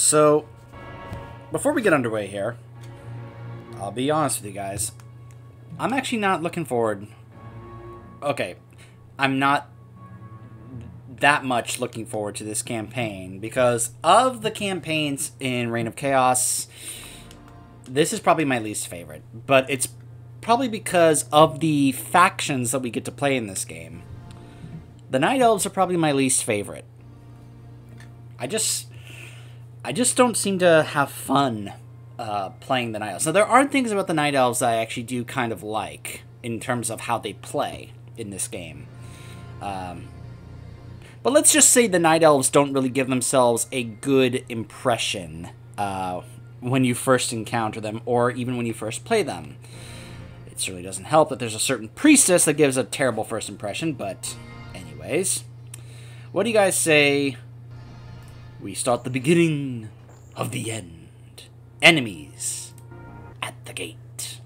So, before we get underway here, I'll be honest with you guys. I'm actually not looking forward... Okay, I'm not that much looking forward to this campaign, because of the campaigns in Reign of Chaos, this is probably my least favorite. But it's probably because of the factions that we get to play in this game. The Night Elves are probably my least favorite. I just don't seem to have fun playing the Night Elves. So there are things about the Night Elves that I actually do kind of like in terms of how they play in this game. But let's just say the Night Elves don't really give themselves a good impression when you first encounter them, or even when you first play them. It certainly doesn't help that there's a certain priestess that gives a terrible first impression, but anyways. What do you guys say we start the beginning of the end? Enemies at the gate.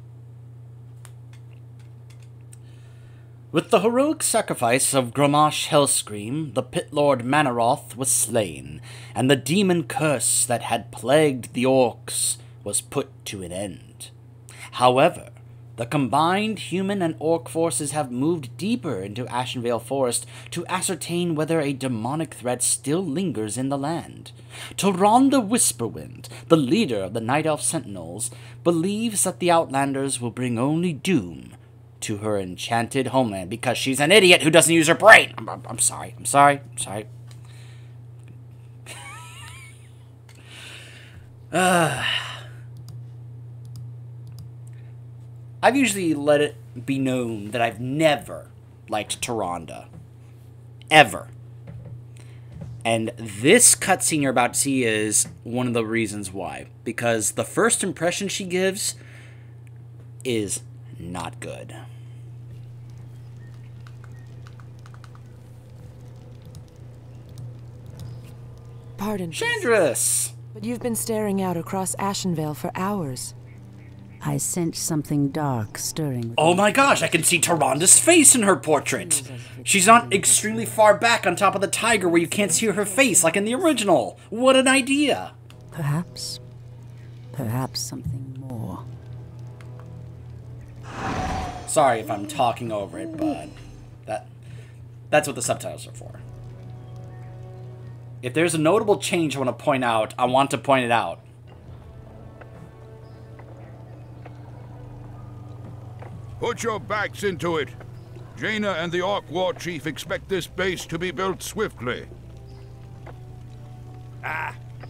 With the heroic sacrifice of Grommash Hellscream, the Pit Lord Manaroth was slain, and the demon curse that had plagued the orcs was put to an end. However, the combined human and orc forces have moved deeper into Ashenvale Forest to ascertain whether a demonic threat still lingers in the land. Tyrande Whisperwind, the leader of the Night Elf Sentinels, believes that the Outlanders will bring only doom to her enchanted homeland because she's an idiot who doesn't use her brain. I'm sorry. I've usually let it be known that I've never liked Tyrande. Ever. And this cutscene you're about to see is one of the reasons why. Because the first impression she gives is not good. Pardon, Chandris! but you've been staring out across Ashenvale for hours. I sensed something dark stirring. Oh my gosh, I can see Tyrande's face in her portrait! She's not extremely far back on top of the tiger where you can't see her face like in the original. What an idea! Perhaps something more. Sorry if I'm talking over it, but that's what the subtitles are for. If there's a notable change I want to point out, I want to point it out. Put your backs into it. Jaina and the Orc War Chief expect this base to be built swiftly.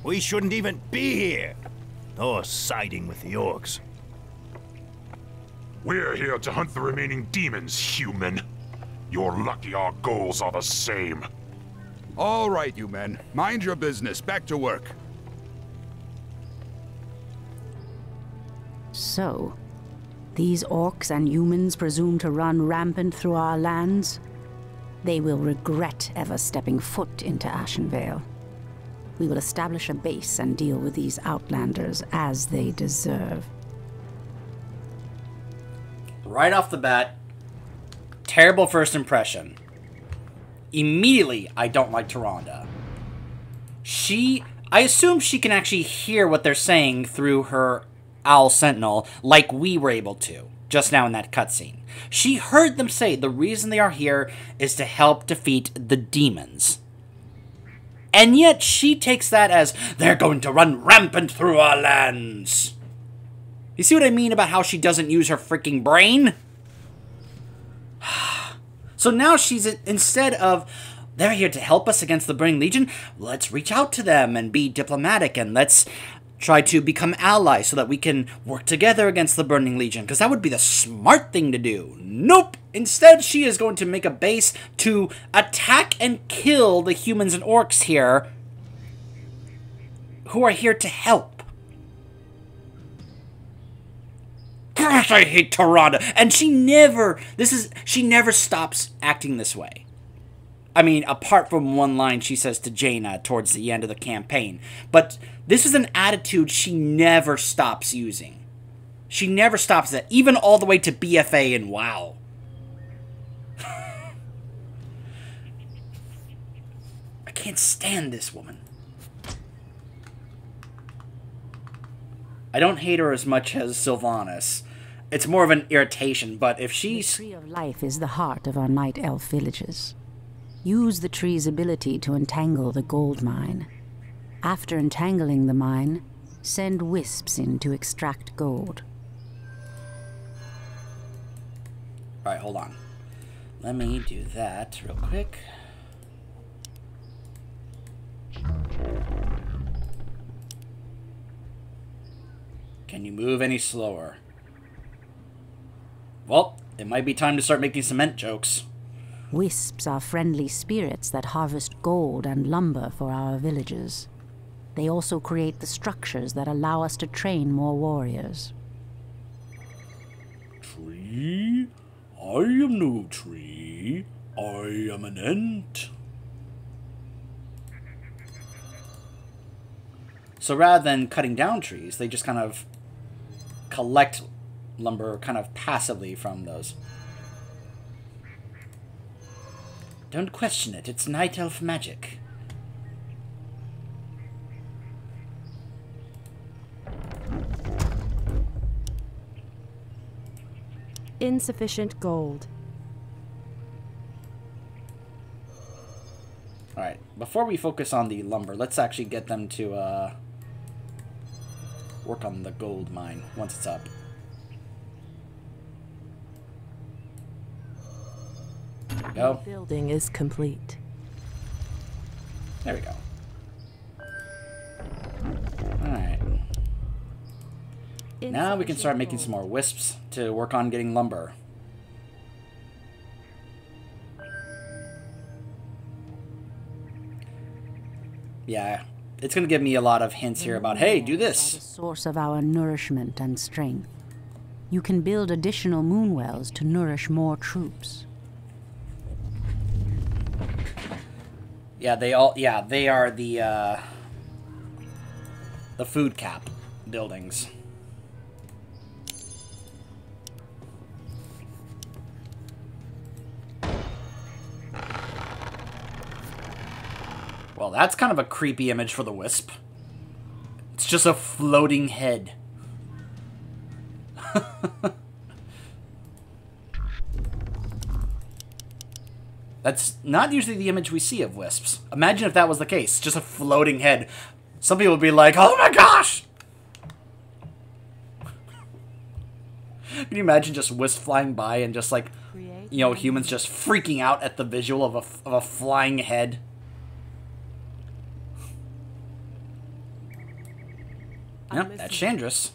We shouldn't even be here, or siding with the orcs. We're here to hunt the remaining demons, human. You're lucky our goals are the same. All right, you men. Mind your business. Back to work. So, these orcs and humans presume to run rampant through our lands? They will regret ever stepping foot into Ashenvale. We will establish a base and deal with these Outlanders as they deserve. Right off the bat, terrible first impression. Immediately, I don't like Tyrande. I assume she can actually hear what they're saying through her Owl Sentinel, like we were able to, just now in that cutscene. She heard them say the reason they are here is to help defeat the demons. And yet she takes that as, they're going to run rampant through our lands. You see what I mean about how she doesn't use her freaking brain? So now she's, instead of, they're here to help us against the Burning Legion, let's reach out to them and be diplomatic, and let's try to become allies so that we can work together against the Burning Legion, because that would be the smart thing to do. Nope! Instead, she is going to make a base to attack and kill the humans and orcs here, who are here to help. Gosh, I hate Tyrande. And she never stops acting this way. I mean, apart from one line she says to Jaina towards the end of the campaign. But this is an attitude she never stops using. She never stops that, even all the way to BFA and WoW. I can't stand this woman. I don't hate her as much as Sylvanas. It's more of an irritation, but if The she's... Tree of Life is the heart of our Night Elf villages. Use the tree's ability to entangle the gold mine. After entangling the mine, send wisps in to extract gold. Alright, hold on. Let me do that real quick. Can you move any slower? Well, it might be time to start making cement jokes. Wisps are friendly spirits that harvest gold and lumber for our villages. They also create the structures that allow us to train more warriors. Tree? I am no tree. I am an ant. So rather than cutting down trees, they just kind of collect lumber kind of passively from those. Don't question it, it's night elf magic. Insufficient gold. Alright, before we focus on the lumber, let's actually get them to work on the gold mine once it's up. There we go. The building is complete. There we go. Alright. Now we can start making some more wisps to work on getting lumber. Yeah, it's going to give me a lot of hints here about, hey, do Are the this. source of our nourishment and strength. You can build additional moonwells to nourish more troops. Yeah, they are the food cap buildings. Well, that's kind of a creepy image for the wisp. It's just a floating head. That's not usually the image we see of wisps. Imagine if that was the case. Just a floating head. Some people would be like, oh my gosh! Can you imagine just wisps flying by and just like, you know, humans just freaking out at the visual of a flying head? Yep, that's Chandris.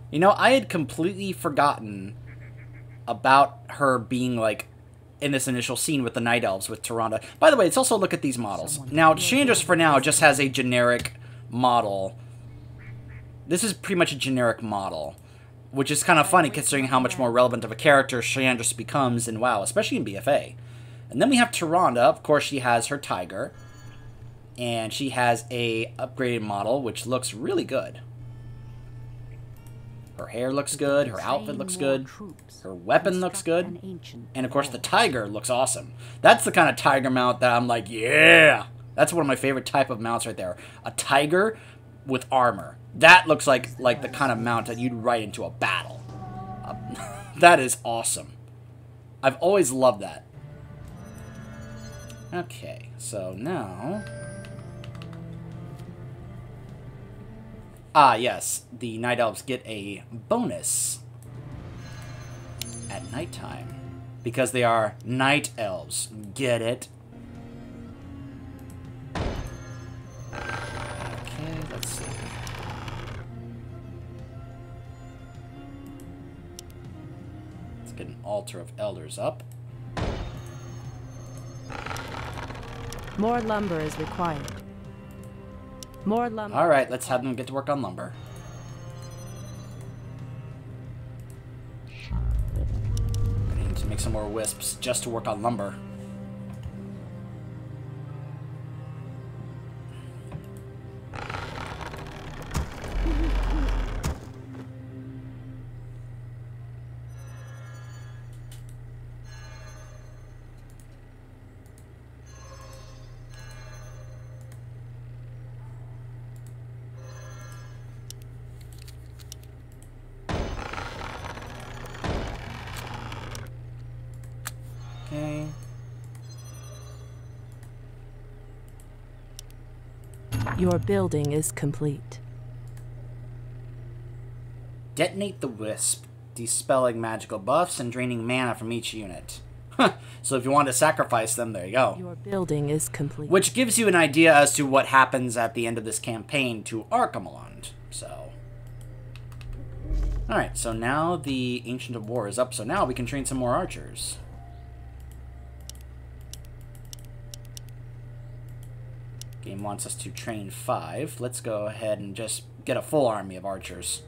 You know, I had completely forgotten about her being, like, in this initial scene with the Night Elves with Tyrande. By the way, let's also look at these models. Now, Chandris, for now, just has a generic model. This is pretty much a generic model, which is kind of funny considering how much more relevant of a character Chandris becomes in WoW, especially in BFA. And then we have Tyrande. Of course, she has her tiger. And she has a upgraded model, which looks really good. Her hair looks good, her outfit looks good, her weapon looks good, and of course the tiger looks awesome. That's the kind of tiger mount that I'm like, yeah! That's one of my favorite type of mounts right there. A tiger with armor. That looks like the kind of mount that you'd ride into a battle. That is awesome. I've always loved that. Okay, so now... Ah, yes, the Night Elves get a bonus at nighttime because they are Night Elves. Get it? Okay, let's see. Let's get an Altar of Elders up. More lumber is required. More lumber. Alright, let's have them get to work on lumber. I need to make some more wisps just to work on lumber. Okay. Your building is complete. Detonate the Wisp, dispelling magical buffs and draining mana from each unit. So if you want to sacrifice them, there you go. Your building is complete. Which gives you an idea as to what happens at the end of this campaign to Arkham. So, alright, so now the Ancient of War is up, so now we can train some more archers. Game wants us to train 5. Let's go ahead and just get a full army of archers.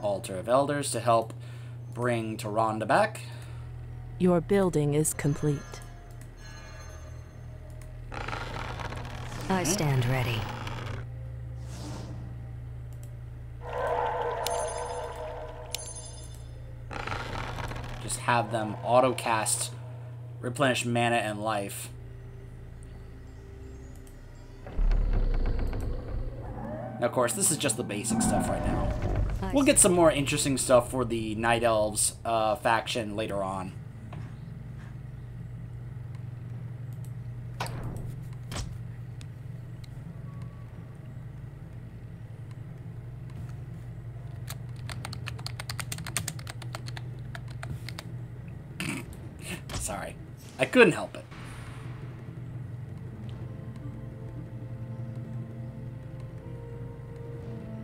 Altar of Elders to help bring Tyrande back. Your building is complete. I stand ready. Just have them auto-cast, replenish mana and life. Now, of course, this is just the basic stuff right now. We'll get some more interesting stuff for the Night Elves faction later on. Sorry. I couldn't help it.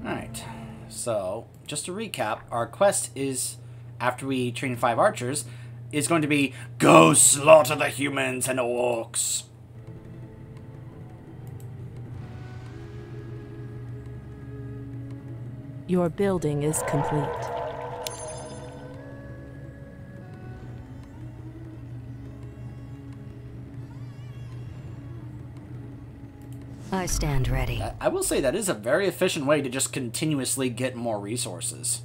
Alright. So, just to recap, our quest is, after we train 5 archers, is going to be, go slaughter the humans and orcs. Your building is complete. I stand ready. I will say that is a very efficient way to just continuously get more resources.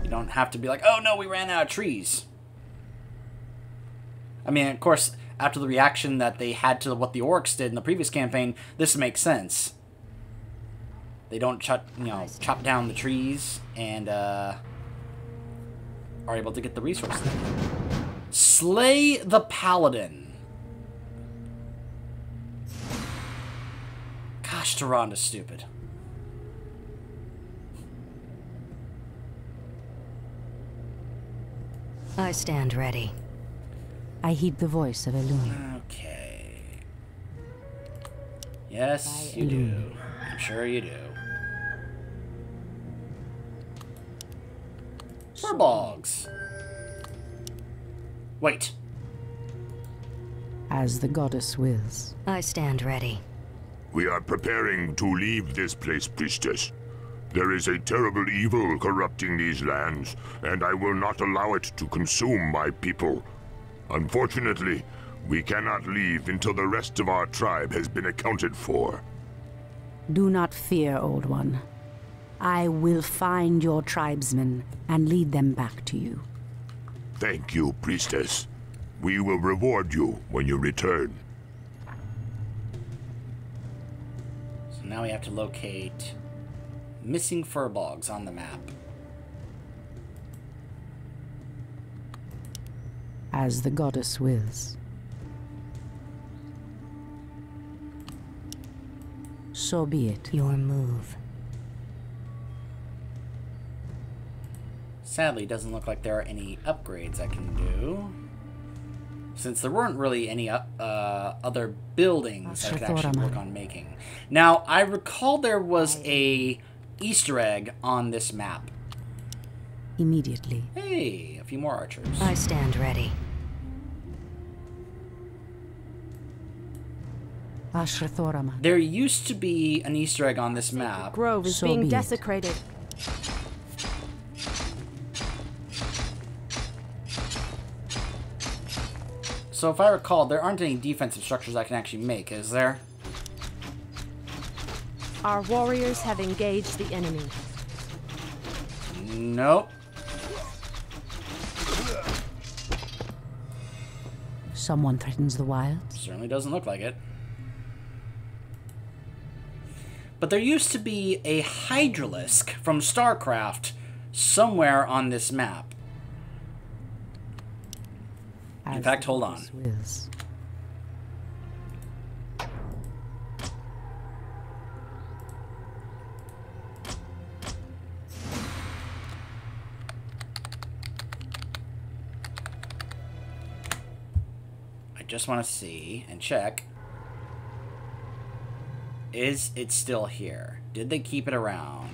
You don't have to be like, oh no, we ran out of trees. I mean, of course, after the reaction that they had to what the orcs did in the previous campaign, this makes sense. They don't chop down the trees and are able to get the resources. Slay the Paladin. Gosh, Tyrande's stupid. I stand ready. I heed the voice of Illumia. Okay. Yes, you do. I'm sure you do. Furbolgs. Wait. As the goddess wills. I stand ready. We are preparing to leave this place, priestess. There is a terrible evil corrupting these lands, and I will not allow it to consume my people. Unfortunately, we cannot leave until the rest of our tribe has been accounted for. Do not fear, Old One. I will find your tribesmen and lead them back to you. Thank you, priestess. We will reward you when you return. So now we have to locate missing furbolgs on the map. As the goddess wills. So be it. Your move. Sadly, it doesn't look like there are any upgrades I can do. Since there weren't really any other buildings I could actually work on making. Now, I recall there was a Easter egg on this map. Immediately. Hey, a few more archers. I stand ready. There used to be an Easter egg on this map. Grove is being desecrated. So if I recall, there aren't any defensive structures I can actually make, is there? Our warriors have engaged the enemy. Nope. Someone threatens the wilds? Certainly doesn't look like it. But there used to be a Hydralisk from StarCraft somewhere on this map. In fact, hold on. I just want to see and check. Is it still here? Did they keep it around?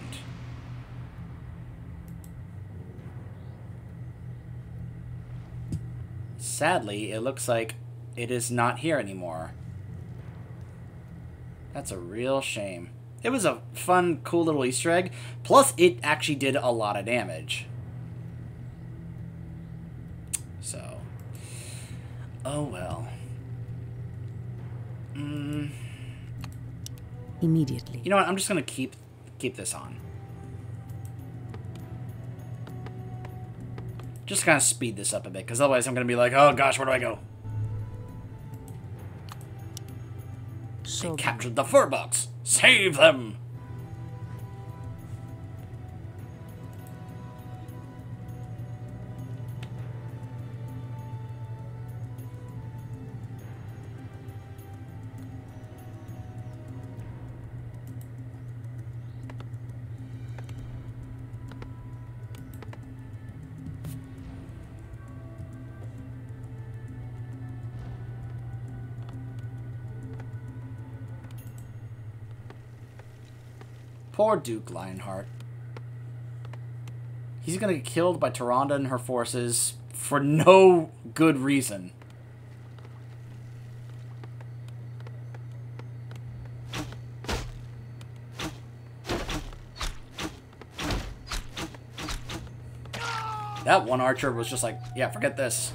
Sadly, it looks like it is not here anymore. That's a real shame. It was a fun, cool little Easter egg. Plus, it actually did a lot of damage. So. Oh well. Immediately. You know what? I'm just gonna keep this on. Just kind of speed this up a bit, because otherwise I'm gonna be like, oh gosh, where do I go? So they captured the furbucks. Save them! Poor Duke Lionheart. He's gonna get killed by Tyrande and her forces for no good reason. That one archer was just like, yeah, forget this.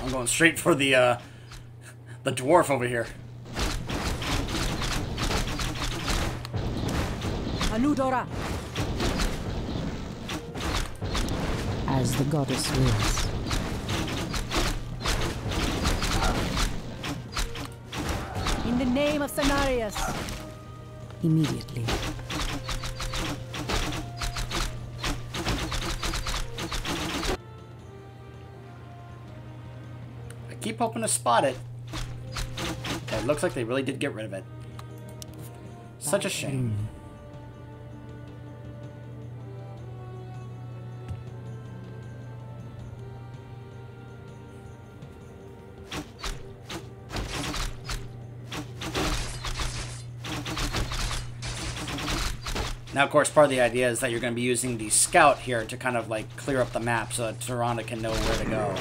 I'm going straight for the dwarf over here. Anudora. As the goddess wills. In the name of Cenarius. Immediately. I keep hoping to spot it. It looks like they really did get rid of it. Such a shame. Now, of course, part of the idea is that you're going to be using the scout here to kind of, like, clear up the map so that Tyrande can know where to go.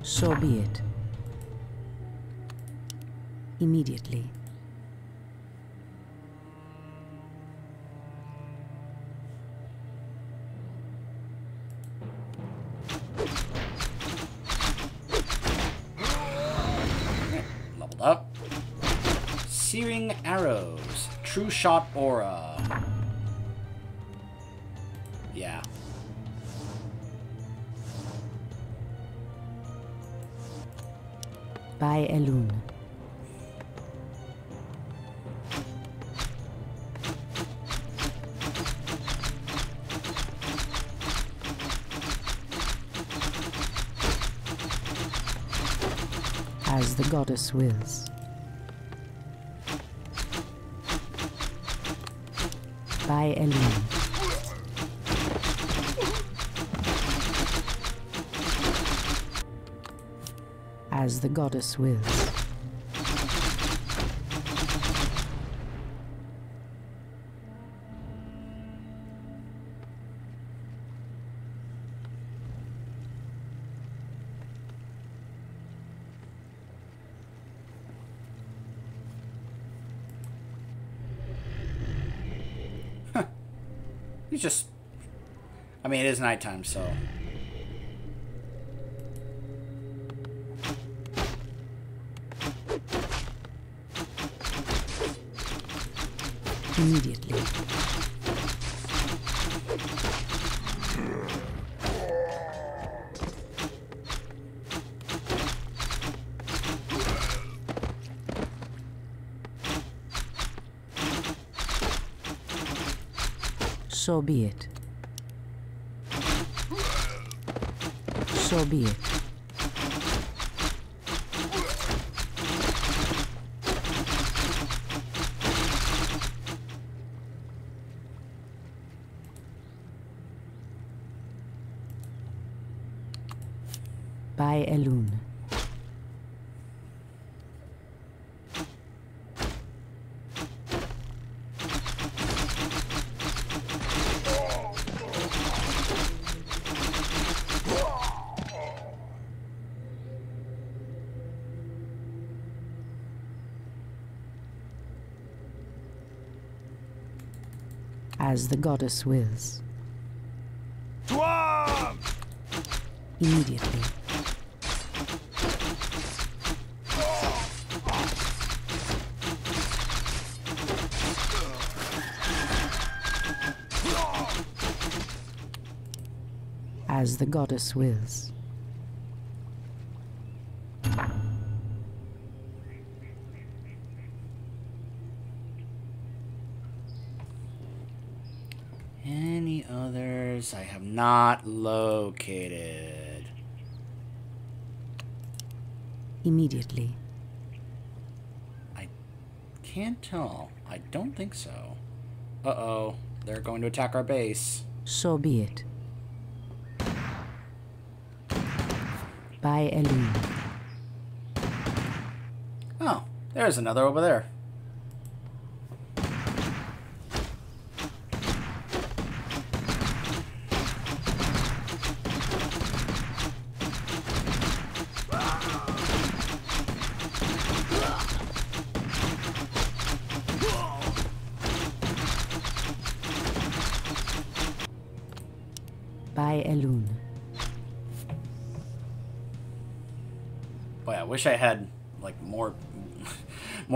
So be it. Immediately. Up. Searing arrows. True shot aura. Yeah. By Elune. As the goddess wills. By Elune. As the goddess wills. He's just... I mean, it is nighttime, so... Immediately. So be it. So be it. By Elune. As the goddess wills. To arms! Immediately. As the goddess wills. Any others I have not located? Immediately. I can't tell. I don't think so. Uh-oh. They're going to attack our base. So be it. By Elune. Oh, there's another over there. By Elune. Boy, I wish I had like more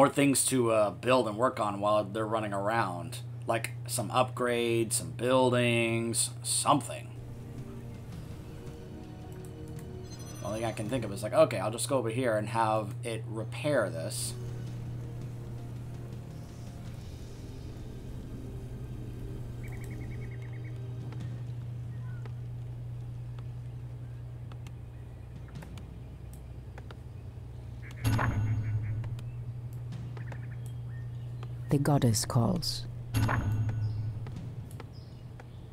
things to build and work on while they're running around. Like some upgrades, some buildings, something. The only thing I can think of is like, okay, I'll just go over here and have it repair this. The goddess calls.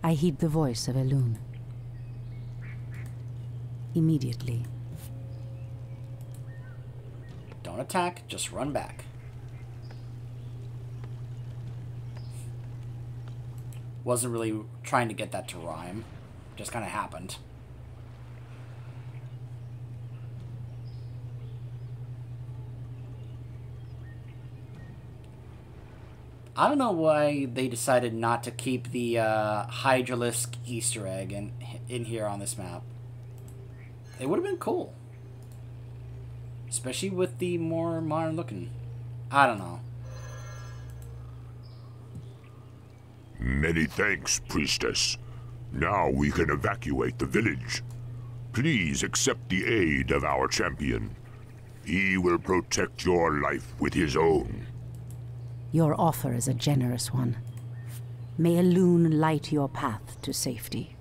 I heed the voice of Elune. Immediately. Don't attack, just run back. Wasn't really trying to get that to rhyme. Just kind of happened. I don't know why they decided not to keep the Hydralisk Easter egg in here on this map. It would have been cool. Especially with the more modern looking. I don't know. Many thanks, priestess. Now we can evacuate the village. Please accept the aid of our champion. He will protect your life with his own. Your offer is a generous one. May Elune light your path to safety.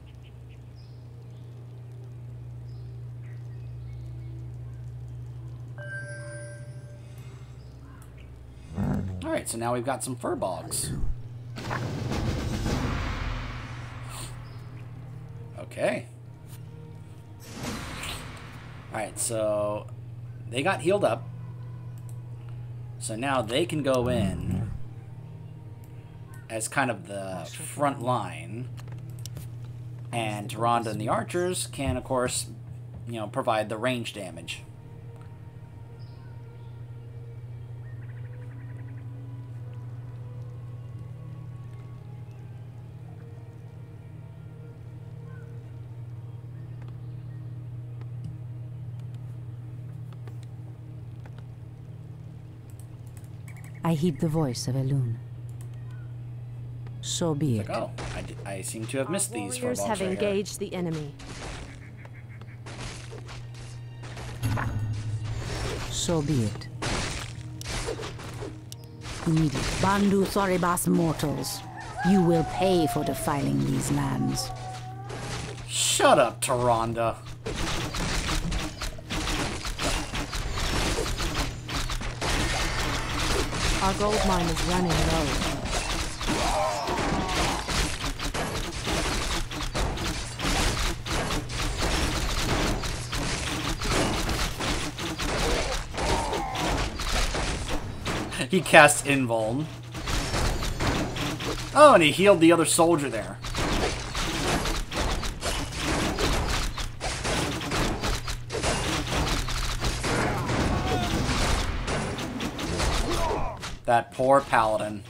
Alright, so now we've got some furbolgs. Okay. Alright, so they got healed up. So now they can go in as kind of the front line. And Rhonda and the archers can, of course, you know, provide the range damage. I heed the voice of Elune. So be it. Like, oh, I seem to have missed these Warriors furbolgs have right engaged the enemy. So be it. Immediate. Bandu Thoribas mortals. You will pay for defiling these lands. Shut up, Tyrande. Our gold mine is running low. He cast Invuln. Oh, and he healed the other soldier there. That poor paladin.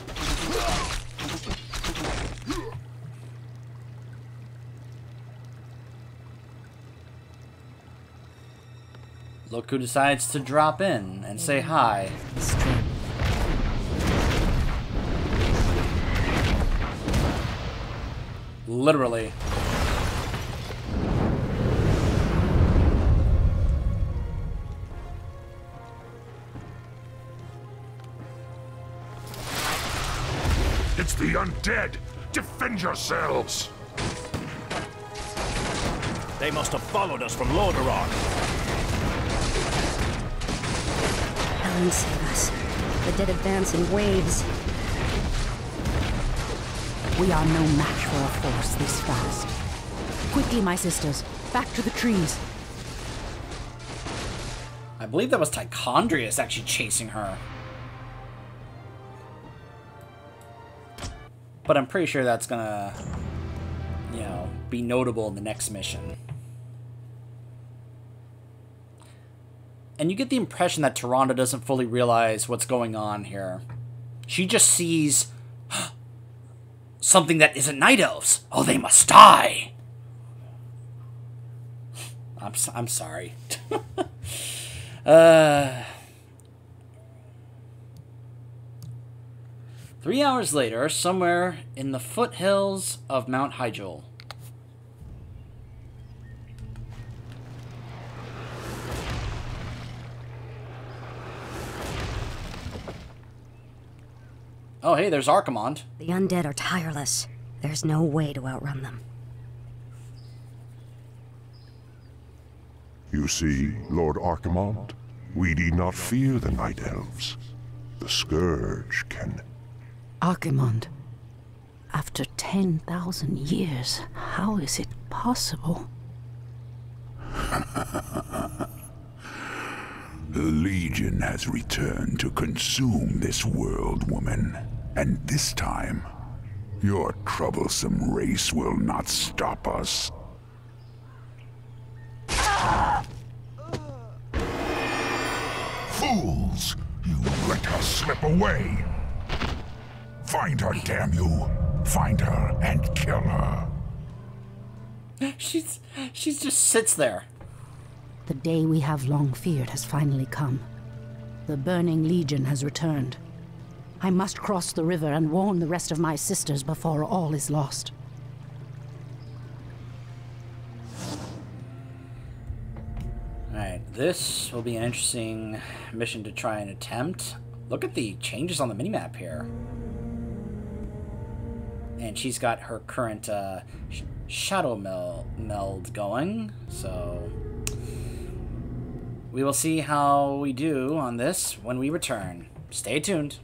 Look who decides to drop in and say hi. Literally. It's the undead! Defend yourselves! They must have followed us from Lordaeron. Helen save us. The dead advance in waves. We are no match for a force this fast. Quickly, my sisters. Back to the trees. I believe that was Tichondrius actually chasing her. But I'm pretty sure that's gonna, you know, be notable in the next mission. And you get the impression that Tyrande doesn't fully realize what's going on here. She just sees something that isn't night elves. Oh, they must die. I'm sorry. 3 hours later, somewhere in the foothills of Mount Hyjal. Oh, hey, there's Archimonde. The undead are tireless. There's no way to outrun them. You see, Lord Archimonde, we need not fear the Night Elves. The Scourge can... Archimonde, after 10,000 years, how is it possible? The Legion has returned to consume this world, woman. And this time, your troublesome race will not stop us. Fools! You let her slip away! Find her, damn you! Find her and kill her! She just sits there. The day we have long feared has finally come. The Burning Legion has returned. I must cross the river and warn the rest of my sisters before all is lost. Alright, this will be an interesting mission to try and attempt. Look at the changes on the minimap here. And she's got her current shadow meld going, so we will see how we do on this when we return. Stay tuned.